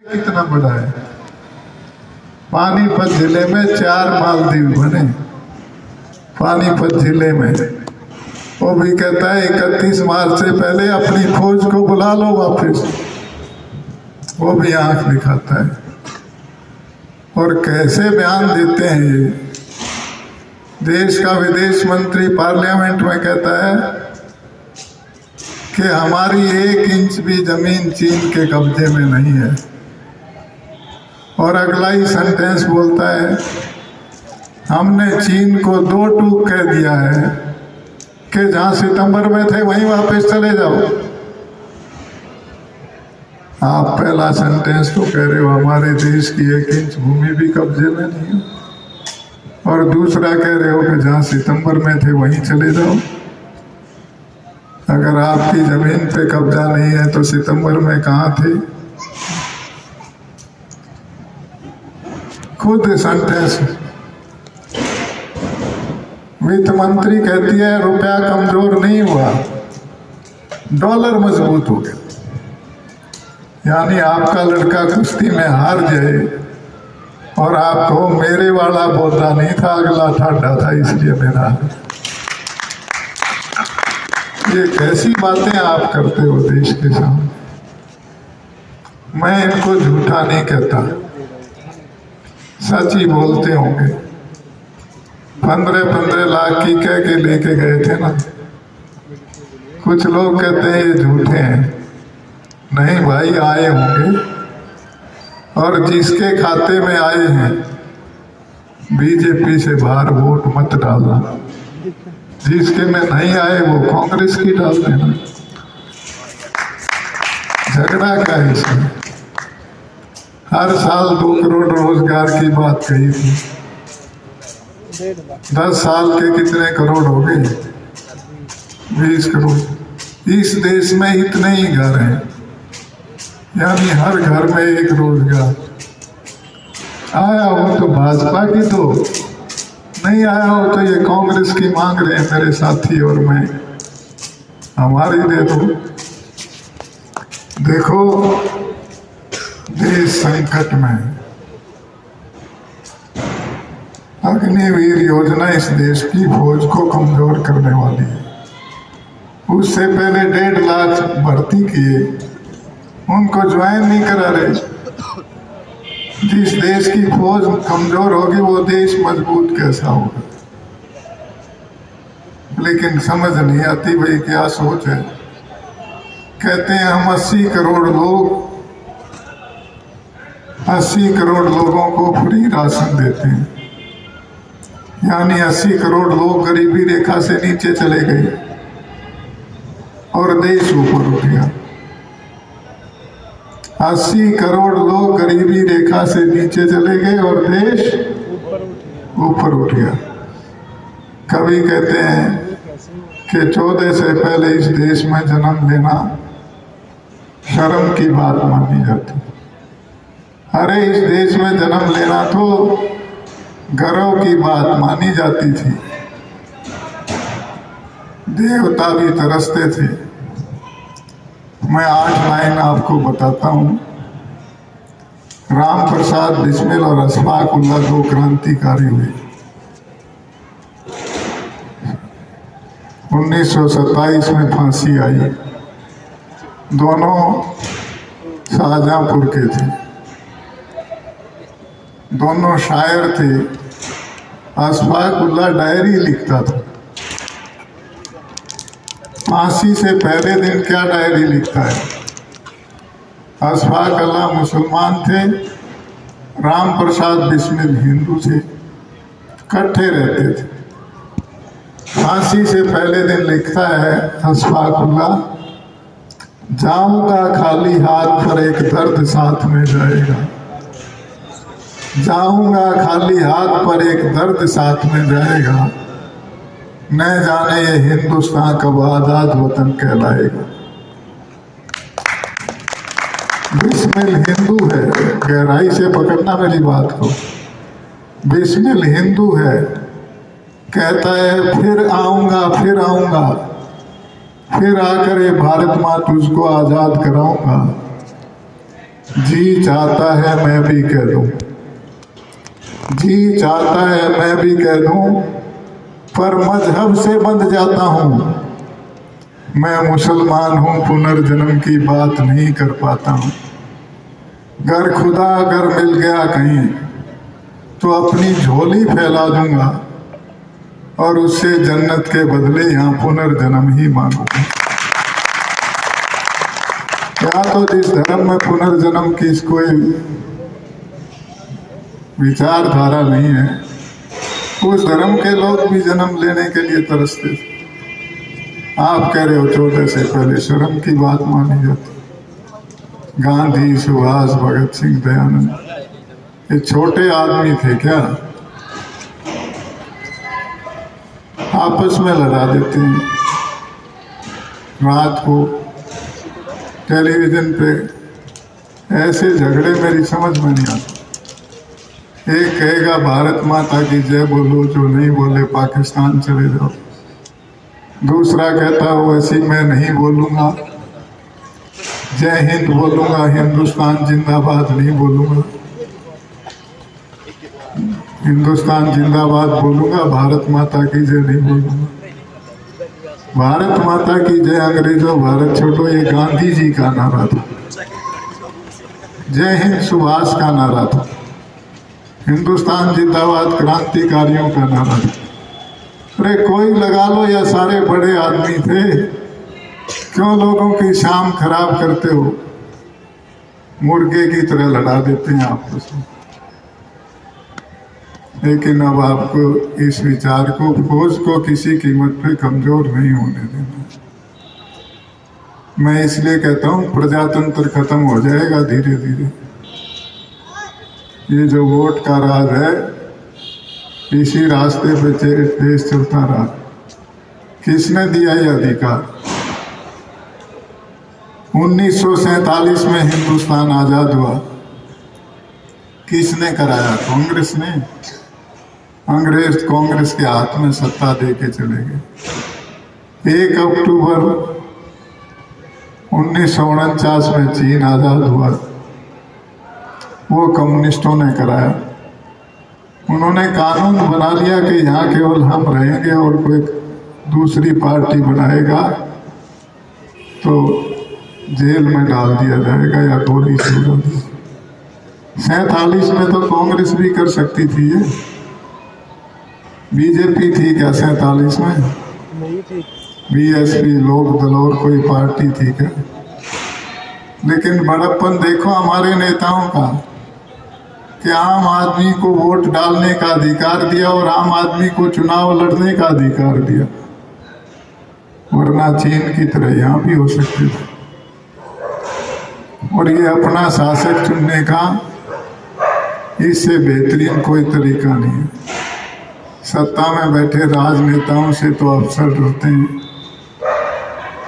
कितना बड़ा है। पानीपत जिले में 4 मालदीव बने, पानीपत जिले में। वो भी कहता है 31 मार्च से पहले अपनी फौज को बुला लो वापस। वो भी आंख दिखाता है। और कैसे बयान देते हैं ये। देश का विदेश मंत्री पार्लियामेंट में कहता है कि हमारी 1 इंच भी जमीन चीन के कब्जे में नहीं है। और अगला ही सेंटेंस बोलता है हमने चीन को 2 टूक कह दिया है कि जहां सितंबर में थे वहीं वापस चले जाओ। आप पहला सेंटेंस तो कह रहे हो हमारे देश की 1 इंच भूमि भी कब्जे में नहीं है, और दूसरा कह रहे हो कि जहां सितंबर में थे वहीं चले जाओ। अगर आपकी जमीन पे कब्जा नहीं है तो सितंबर में कहाँ थे? खुद सेंटेंस। वित्त मंत्री कहती है रुपया कमजोर नहीं हुआ, डॉलर मजबूत हो गया। यानी आपका लड़का कुश्ती में हार जाए और आप कहो मेरे वाला बोलता नहीं था, अगला ठाडा था इसलिए मेरा। ये कैसी बातें आप करते हो देश के सामने। मैं इनको झूठा नहीं कहता, सच ही बोलते होंगे। 15-15 लाख की कह के लेके गए थे ना। कुछ लोग कहते हैं ये झूठे हैं। नहीं भाई, आए होंगे। और जिसके खाते में आए हैं बीजेपी से बाहर वोट मत डालना, जिसके में नहीं आए वो कांग्रेस की डाल देना। झगड़ा क्या है इसमें? हर साल 2 करोड़ रोजगार की बात कही थी। 10 साल के कितने करोड़ हो गए? 20 करोड़। इस देश में इतने ही घर हैं, यानी हर घर में 1 रोजगार। आया हो तो भाजपा की दो, नहीं आया हो तो ये कांग्रेस की मांग रहे हैं मेरे साथी और मैं, हमारी दे दो। देखो देश संकट में। अग्निवीर योजना इस देश की फौज को कमजोर करने वाली है। उससे पहले 1.5 लाख भर्ती किए, उनको ज्वाइन नहीं करा रहे। जिस देश की फौज कमजोर होगी वो देश मजबूत कैसा होगा? लेकिन समझ नहीं आती भाई क्या सोच है। कहते हैं हम 80 करोड़ लोगों को फ्री राशन देते हैं, यानी 80 करोड़ लोग गरीबी रेखा से नीचे चले गए और देश ऊपर उठ गया। 80 करोड़ लोग गरीबी रेखा से नीचे चले गए और देश ऊपर उठ गया। कभी कहते हैं कि 14 से पहले इस देश में जन्म लेना शर्म की बात मानी जाती। अरे इस देश में जन्म लेना तो गर्व की बात मानी जाती थी। देवता भी तरसते थे। मैं 8 लाइन आपको बताता हूँ। राम प्रसाद बिस्मिल और अशफाक उल्लाह 2 क्रांतिकारी हुए। 1927 में फांसी आई। दोनों शाहजहांपुर के थे, दोनों शायर थे। अशफाक उल्लाह डायरी लिखता था। फांसी से पहले दिन क्या डायरी लिखता है? अशफाक उल्लाह मुसलमान थे, राम प्रसाद बिस्मिल हिंदू थे, इकट्ठे रहते थे। फांसी से पहले दिन लिखता है अशफाक उल्लाह, जाऊंगा खाली हाथ पर एक दर्द साथ में जाएगा। जाऊंगा खाली हाथ पर एक दर्द साथ में जाएगा। न जाने ये हिंदुस्तान कब आजाद वतन कहलाएगा। बिस्मिल हिंदू है, गहराई से पकड़ना मेरी बात को। बिस्मिल हिंदू है, कहता है फिर आऊंगा, फिर आऊंगा, फिर आकर ये भारत माँ तुझको आजाद कराऊंगा। जी चाहता है मैं भी कह दूं, जी चाहता है मैं भी कह दूं, पर मजहब से बंध जाता हूँ। मैं मुसलमान हूँ, पुनर्जन्म की बात नहीं कर पाता हूँ। गर खुदा अगर मिल गया कहीं तो अपनी झोली फैला दूंगा और उससे जन्नत के बदले यहाँ पुनर्जन्म ही मांगूंगा। या तो जिस धर्म में पुनर्जन्म की कोई विचारधारा नहीं है, उस धर्म के लोग भी जन्म लेने के लिए तरसते थे। आप कह रहे हो 14 से पहले शर्म की बात मानी जाती। गांधी, सुभाष, भगत सिंह, दयानंद, ये छोटे आदमी थे क्या? आपस में लड़ा देते हैं। रात को टेलीविजन पे ऐसे झगड़े मेरी समझ में नहीं आते। एक कहेगा भारत माता की जय बोलो, जो नहीं बोले पाकिस्तान चले जाओ। दूसरा कहता हो ऐसी मैं नहीं बोलूँगा, जय हिंद बोलूँगा, हिंदुस्तान जिंदाबाद नहीं बोलूँगा। हिंदुस्तान जिंदाबाद बोलूँगा, भारत माता की जय नहीं बोलूँगा। भारत माता की जय अंग्रेजों भारत छोड़ो ये गांधी जी का नारा था। जय हिंद सुभाष का नारा था। हिंदुस्तान जिंदाबाद क्रांतिकारियों का नारा था। अरे कोई लगा लो या सारे बड़े आदमी थे, क्यों लोगों की शाम खराब करते हो? मुर्गे की तरह लड़ा देते हैं आपस में। लेकिन अब आपको इस विचार को, फौज को किसी कीमत पे कमजोर नहीं होने देना। मैं इसलिए कहता हूँ प्रजातंत्र खत्म हो जाएगा धीरे धीरे। ये जो वोट का राज है, इसी रास्ते पे देश चलता रहा। किसने दिया ये अधिकार? 1947 में हिंदुस्तान आजाद हुआ, किसने कराया? कांग्रेस ने। अंग्रेज कांग्रेस के हाथ में सत्ता दे के चले गए। 1 अक्टूबर 1949 में चीन आजाद हुआ, वो कम्युनिस्टों ने कराया। उन्होंने कानून बना लिया कि यहाँ केवल हम रहेंगे और कोई दूसरी पार्टी बनाएगा तो जेल में डाल दिया जाएगा या गोली से उड़ा दिया। 47 में तो कांग्रेस भी कर सकती थी ये। बीजेपी थी क्या 47 में? नहीं थी। बीएसपी, लोक दल और कोई पार्टी थी क्या? लेकिन बड़प्पन देखो हमारे नेताओं का कि आम आदमी को वोट डालने का अधिकार दिया और आम आदमी को चुनाव लड़ने का अधिकार दिया। वरना चीन की तरह यहाँ भी हो सकते थे। और ये अपना शासक चुनने का इससे बेहतरीन कोई तरीका नहीं है। सत्ता में बैठे राजनेताओं से तो अफसर डरते हैं,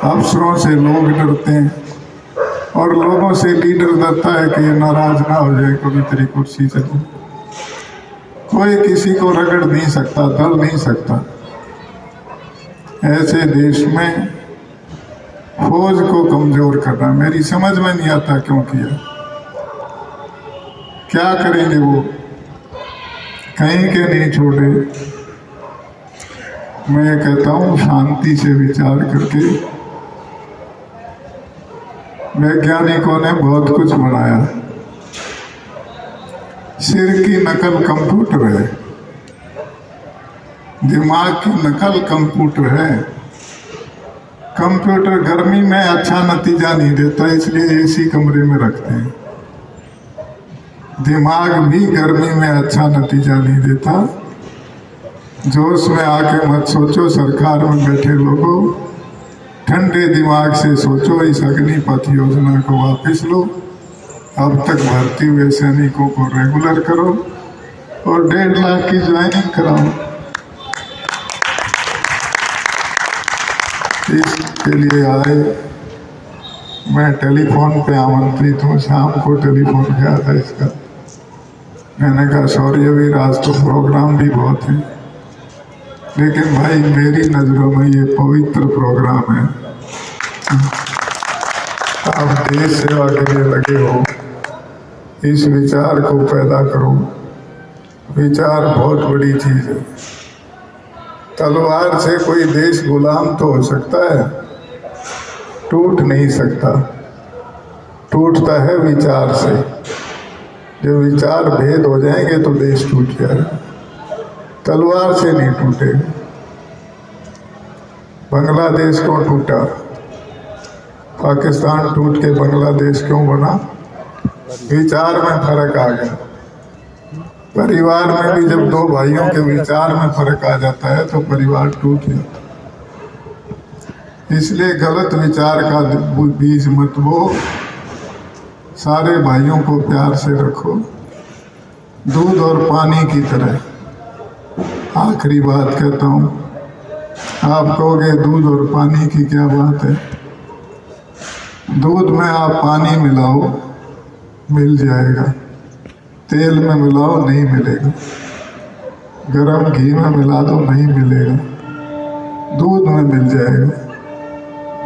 अफसरों से लोग डरते हैं, और लोगों से लीडर डरता है कि ये नाराज ना हो जाए कभी तेरी कुर्सी चली। कोई किसी को रगड़ नहीं सकता, दल नहीं सकता। ऐसे देश में फौज को कमजोर करना मेरी समझ में नहीं आता क्यों किया। क्या करेंगे वो? कहीं के नहीं छोड़े। मैं कहता हूँ शांति से विचार करके, वैज्ञानिकों ने बहुत कुछ बनाया। सिर की नकल कंप्यूटर है, दिमाग की नकल कंप्यूटर है। कंप्यूटर गर्मी में अच्छा नतीजा नहीं देता, इसलिए एसी कमरे में रखते हैं। दिमाग भी गर्मी में अच्छा नतीजा नहीं देता। जोश में आके मत सोचो, सरकार में बैठे लोगों, ठंडे दिमाग से सोचो। इस अग्निपथ योजना को वापस लो, अब तक भर्ती हुए सैनिकों को रेगुलर करो और 1.5 लाख की ज्वाइनिंग कराओ। इसके लिए आए, मैं टेलीफोन पे आमंत्रित हूँ। शाम को टेलीफोन किया था इसका। मैंने कहा सॉरी वीर, आज तो प्रोग्राम भी बहुत है, लेकिन भाई मेरी नज़रों में ये पवित्र प्रोग्राम है। आप देश सेवा के लिए लगे हो, इस विचार को पैदा करो। विचार बहुत बड़ी चीज है। तलवार से कोई देश गुलाम तो हो सकता है, टूट नहीं सकता। टूटता है विचार से। जो विचार भेद हो जाएंगे तो देश टूट जाएगा, तलवार से नहीं टूटेगा। बांग्लादेश क्यों टूटा? पाकिस्तान टूट के बांग्लादेश क्यों बना? विचार में फर्क आ गया। परिवार में भी जब दो भाइयों के विचार में फर्क आ जाता है तो परिवार टूट जाता है। इसलिए गलत विचार का बीज मत बो, सारे भाइयों को प्यार से रखो, दूध और पानी की तरह। आखिरी बात कहता हूँ, आप कहोगे दूध और पानी की क्या बात है? दूध में आप पानी मिलाओ मिल जाएगा, तेल में मिलाओ नहीं मिलेगा, गरम घी में मिला दो नहीं मिलेगा, दूध में मिल जाएगा।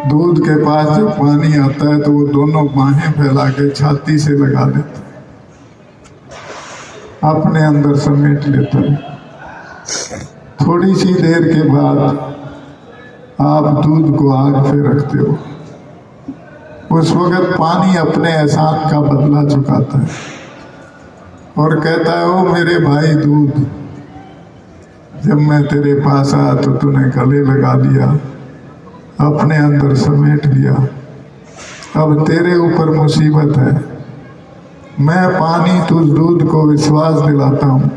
दूध के पास जब पानी आता है तो वो दोनों बाहें फैला के छाती से लगा देता है, अपने अंदर समेट लेता है। थोड़ी सी देर के बाद आप दूध को आग पे रखते हो, उस वक्त पानी अपने एहसान का बदला चुकाता है और कहता है, ओ मेरे भाई दूध, जब मैं तेरे पास आया तो तूने गले लगा दिया, अपने अंदर समेट लिया, अब तेरे ऊपर मुसीबत है। मैं पानी तुझ दूध को विश्वास दिलाता हूँ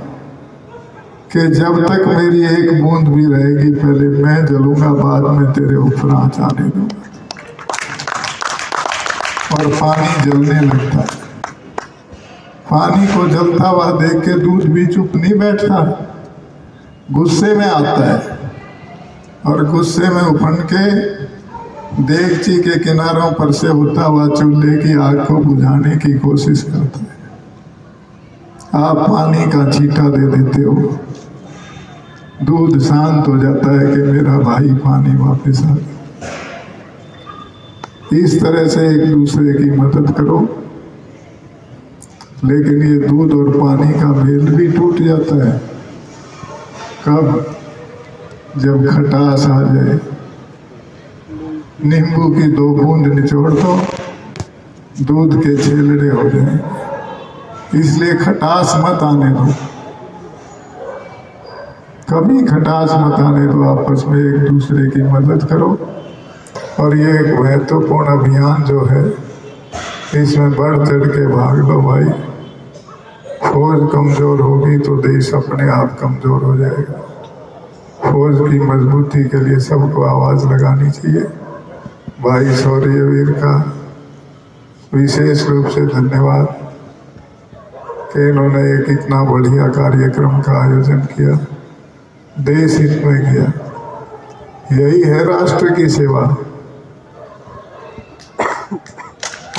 कि जब तक मेरी एक बूंद भी रहेगी पहले मैं जलूंगा, बाद में तेरे ऊपर आँच आने दूंगा। और पानी जलने लगता है। पानी को जलता हुआ देख के दूध भी चुप नहीं बैठता, गुस्से में आता है और गुस्से में उफंड के देगची के किनारों पर से होता हुआ चूल्हे की आग को बुझाने की कोशिश करता है। आप पानी का छींटा दे देते हो, दूध शांत हो जाता है कि मेरा भाई पानी वापस आ गया। इस तरह से एक दूसरे की मदद करो, लेकिन ये दूध और पानी का मेल भी टूट जाता है। कब? जब खटास आ जाए। नींबू की 2 बूंद निचोड़ दो, दूध के छेलड़े हो जाएं। इसलिए खटास मत आने दो, कभी खटास मत आने दो। आपस में एक दूसरे की मदद करो। और ये एक महत्वपूर्ण अभियान जो है, इसमें बढ़ चढ़ के भाग लो भाई। फौज कमजोर होगी तो देश अपने आप कमजोर हो जाएगा। फौज की मजबूती के लिए सबको आवाज लगानी चाहिए। भाई शौर्यवीर का विशेष रूप से धन्यवाद कि इन्होंने एक इतना बढ़िया कार्यक्रम का आयोजन किया, देश हित में किया। यही है राष्ट्र की सेवा,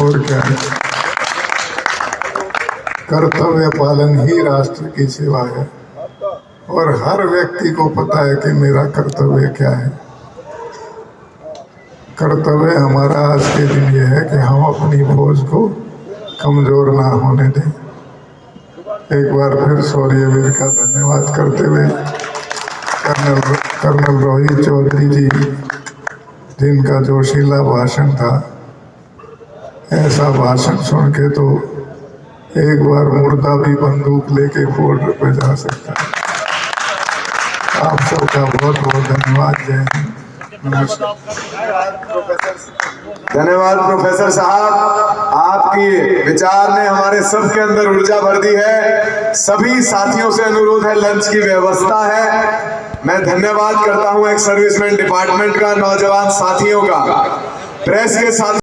और क्या है? कर्तव्य पालन ही राष्ट्र की सेवा है। और हर व्यक्ति को पता है कि मेरा कर्तव्य क्या है। कर्तव्य हमारा आज के दिन ये है कि हम अपनी फौज को कमजोर ना होने दें। एक बार फिर शौर्यवीर का धन्यवाद करते हुए कर्नल रोहित चौधरी जी, जिनका जोशीला भाषण था, ऐसा भाषण सुन के तो एक बार मुर्दा भी बंदूक लेके बॉर्डर पे जा सकता है। आप सबका बहुत बहुत धन्यवाद। जय हिंद, नमस्कार। धन्यवाद प्रोफेसर साहब, आपकी विचार ने हमारे सबके अंदर ऊर्जा भर दी है। सभी साथियों से अनुरोध है, लंच की व्यवस्था है। मैं धन्यवाद करता हूं एक्स सर्विसमैन डिपार्टमेंट का, नौजवान साथियों का, प्रेस के साथ